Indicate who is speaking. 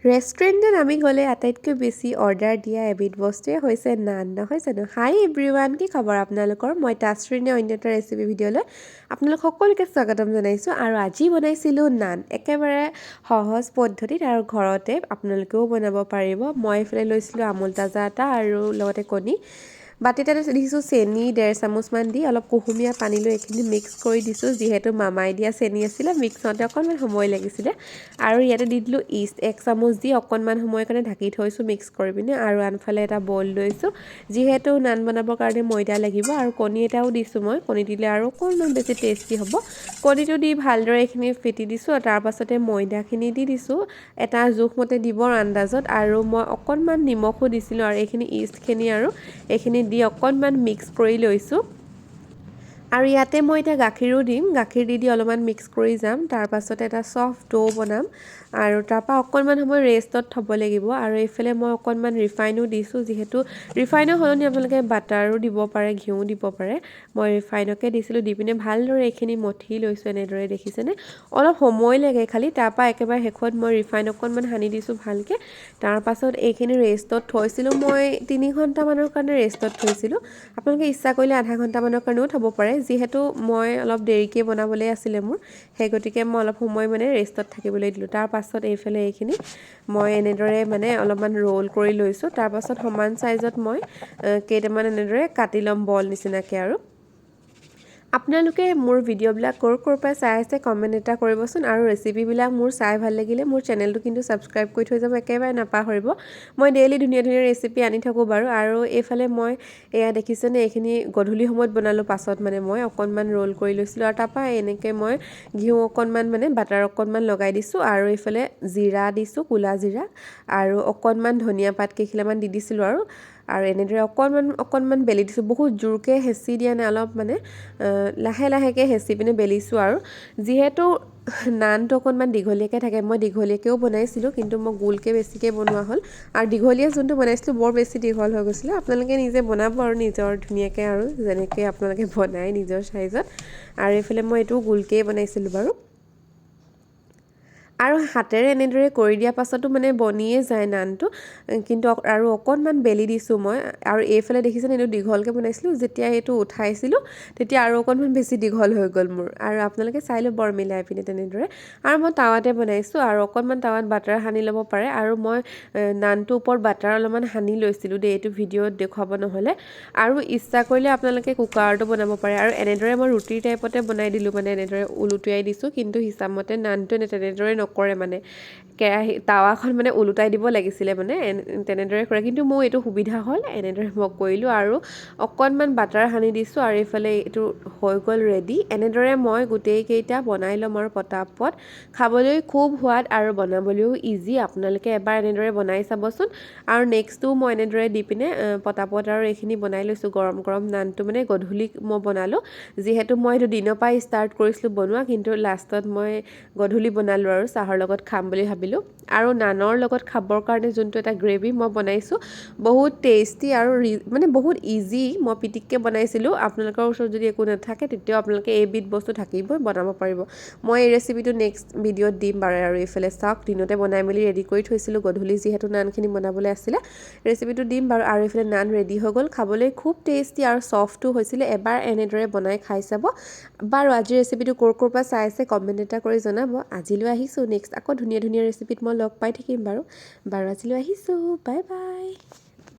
Speaker 1: ৰেষ্টুৰেণ্টত আমি গ'লে আটাইতকৈ বেছি অৰ্ডাৰ দিয়া এবিধ বস্তুৱে হৈছে নান, নহয় জানো? হাই এভৰিৱান, কি খবৰ আপোনালোকৰ? মই তাসৰিনে অন্য এটা ৰেচিপি ভিডিঅ'লৈ আপোনালোক সকলোকে স্বাগতম জনাইছোঁ। আৰু আজি বনাইছিলোঁ নান, একেবাৰে সহজ পদ্ধতিত আৰু ঘৰতে আপোনালোকেও বনাব পাৰিব। মই এইফালে লৈছিলোঁ আমুল তাজা আটা আৰু লগতে কণী। বাতি এটাতে দিছোঁ চেনি 1.5 চামুচমান দি অলপ কুহুমীয়া পানী লৈ এইখিনি মিক্স কৰি দিছোঁ। যিহেতু মামাই দিয়া চেনি আছিলে, মিক্স হওঁতে অকণমান সময় লাগিছিলে। আৰু ইয়াতে দি দিলোঁ ইষ্ট 1 চামুচ দি অকণমান সময়ৰ কাৰণে ঢাকি থৈছোঁ মিক্স কৰি পিনে। আৰু আনফালে এটা বল লৈছোঁ, যিহেতু নান বনাবৰ কাৰণে ময়দা লাগিব। আৰু কণী এটাও দিছোঁ মই, কণী দিলে আৰু অকণমান বেছি টেষ্টি হ'ব। কণীটো দি ভালদৰে এইখিনি ফেটি দিছোঁ আৰু তাৰপাছতে ময়দাখিনি দি দিছোঁ এটা জোখমতে দিবৰ আন্দাজত। আৰু মই অকণমান নিমখো দিছিলোঁ আৰু এইখিনি ইষ্টখিনি আৰু এইখিনি দি অকণমান মিক্স কৰি লৈছোঁ। আৰু ইয়াতে মই এতিয়া গাখীৰো দিম, গাখীৰ দি অলপমান মিক্স কৰি যাম। তাৰপাছতে এটা ছফ্ট ডো বনাম আৰু তাৰপৰা অকণমান সময় ৰেষ্টত থ'ব লাগিব। আৰু এইফালে মই অকণমান ৰিফাইনো দিছোঁ, যিহেতু ৰিফাইনৰ সলনি আপোনালোকে বাটাৰো দিব পাৰে, ঘিউ দিব পাৰে। মই ৰিফাইনকে দিছিলোঁ, দি পিনে ভালদৰে এইখিনি মঠি লৈছোঁ। এনেদৰে দেখিছেনে? অলপ সময় লাগে খালি। তাৰপৰা একেবাৰে শেষত মই ৰিফাইন অকণমান সানি দিছোঁ ভালকৈ। তাৰপাছত এইখিনি ৰেষ্টত থৈছিলোঁ, মই 3 ঘণ্টামানৰ কাৰণে ৰেষ্টত থৈছিলোঁ। আপোনালোকে ইচ্ছা কৰিলে আধা ঘণ্টামানৰ কাৰণেও থ'ব পাৰে। যিহেতু মই অলপ দেৰিকৈ বনাবলৈ আছিলে মোৰ, সেই গতিকে মই অলপ সময় ৰেষ্টত থাকিবলৈ দিলোঁ। তাৰপাছত এইফালে এইখিনি মই এনেদৰে অলপমান ৰোল কৰি লৈছোঁ। তাৰপাছত সমান চাইজত মই কেইটামান এনেদৰে কাটি ল'ম বল নিচিনাকৈ। আৰু আপোনালোকে মোৰ ভিডিঅ'বিলাক ক'ৰ পৰা চাই আছে কমেণ্ট এটা কৰিবচোন। আৰু ৰেচিপিবিলাক মোৰ চাই ভাল লাগিলে মোৰ চেনেলটো কিন্তু ছাবস্ক্ৰাইব কৰি থৈ যাব একেবাৰে নাপাহৰিব। মই ডেইলি ধুনীয়া ধুনীয়া ৰেচিপি আনি থাকোঁ বাৰু। আৰু এইফালে মই এয়া দেখিছেনে, এইখিনি গধূলি সময়ত বনালোঁ। পাছত মই অকণমান ৰোল কৰি লৈছিলোঁ আৰু তাৰপৰা এনেকৈ মই ঘিউ অকণমান বাটাৰ অকণমান লগাই দিছোঁ। আৰু এইফালে জিৰা দিছোঁ, ক'লা জিৰা, আৰু অকণমান ধনিয়া পাত কেইখিলামান দি দিছিলোঁ। আৰু এনেদৰে অকণমান বেলি দিছোঁ। বহুত জোৰকৈ হেঁচি দিয়া নাই, অলপ লাহে লাহেকৈ হেঁচি পিনে বেলিছোঁ। আৰু যিহেতু নানটো অকণমান দীঘলীয়াকৈ থাকে, মই দীঘলীয়াকৈও বনাইছিলোঁ, কিন্তু মই গোলকৈ বেছিকৈ বনোৱা হ'ল। আৰু দীঘলীয়া যোনটো বনাইছিলোঁ বৰ বেছি দীঘল হৈ গৈছিলে। আপোনালোকে নিজে বনাব আৰু নিজৰ ধুনীয়াকৈ, আৰু যেনেকৈ আপোনালোকে বনায় নিজৰ চাইজত। আৰু এইফালে মই এইটো গোলকৈয়ে বনাইছিলোঁ বাৰু। আৰু হাতেৰে এনেদৰে কৰি দিয়াৰ পাছতো বনিয়ে যায় নানটো, কিন্তু আৰু অকণমান বেলি দিছোঁ মই। আৰু এইফালে দেখিছেনে, এইটো দীঘলকৈ বনাইছিলোঁ, যেতিয়া এইটো উঠাইছিলোঁ তেতিয়া আৰু অকণমান বেছি দীঘল হৈ গ'ল মোৰ। আৰু আপোনালোকে চাই ল'ব বৰ মিলাই পিনে তেনেদৰে। আৰু মই টাৱাতে বনাইছোঁ, আৰু অকণমান টাৱাত বাটাৰ সানি ল'ব পাৰে। আৰু মই নানটোৰ ওপৰত বাটাৰ অলপমান সানি লৈছিলোঁ দেই, এইটো ভিডিঅ'ত দেখুৱাব নহ'লে। আৰু ইচ্ছা কৰিলে আপোনালোকে কুকাৰতো বনাব পাৰে। আৰু এনেদৰে মই ৰুটিৰ টাইপতে বনাই দিলোঁ, এনেদৰে ওলোটাই দিছোঁ। কিন্তু হিচাপমতে নানটো তেনেদৰে নকৰে, কেৰাহী টাৱাখন ওলোটাই দিব লাগিছিলে, তেনেদৰে কৰে। কিন্তু মোৰ এইটো সুবিধা হ'ল, এনেদৰে মই কৰিলোঁ। আৰু অকণমান বাটাৰ সানি দিছোঁ। আৰু এইফালে এইটো হৈ গ'ল ৰেডি। এনেদৰে মই গোটেইকেইটা বনাই ল'ম আৰু পটাপট। খাবলৈ খুব সোৱাদ আৰু বনাবলৈও ইজি। আপোনালোকে এবাৰ এনেদৰে বনাই চাবচোন। আৰু নেক্সটো মই এনেদৰে দি পিনে পটাপট আৰু এইখিনি বনাই লৈছোঁ। গৰম গৰম নানটো গধূলি মই বনালোঁ, যিহেতু মই এইটো দিনৰ পৰাই ষ্টাৰ্ট কৰিছিলোঁ বনোৱা, কিন্তু লাষ্টত মই গধূলি বনালোঁ আৰু চাহৰ লগত খাম বুলি ভাবিলোঁ। আৰু নানৰ লগত খাবৰ কাৰণে যোনটো এটা গ্ৰেভি মই বনাইছোঁ, বহুত টেষ্টি আৰু বহুত ইজি। মই পিটিককৈ বনাইছিলোঁ। আপোনালোকৰ ওচৰত যদি একো নাথাকে তেতিয়াও আপোনালোকে এইবিধ বস্তু থাকিবই, বনাব পাৰিব। মই এই ৰেচিপিটো নেক্সট ভিডিঅ'ত দিম বাৰু। আৰু এইফালে চাওক, দিনতে বনাই মেলি ৰেডি কৰি থৈছিলোঁ, গধূলি যিহেতু নানখিনি বনাবলৈ আছিলে, ৰেচিপিটো দিম বাৰু। আৰু এইফালে নান ৰেডি হৈ গ'ল, খাবলৈ খুব টেষ্টি আৰু ছফ্টো হৈছিলে। এবাৰ এনেদৰে বনাই খাই চাব বাৰু। আজিৰ ৰেচিপিটো ক'ৰ পৰা চাই আছে কমেণ্ট এটা কৰি জনাব। আজিলৈ আহিছোঁ, নেক্সট আকৌ ধুনীয়া ধুনীয়া ৰেচিপিত মই লগ পাই থাকিম বাৰু। আজিলৈ আহিছোঁ, বাই বাই।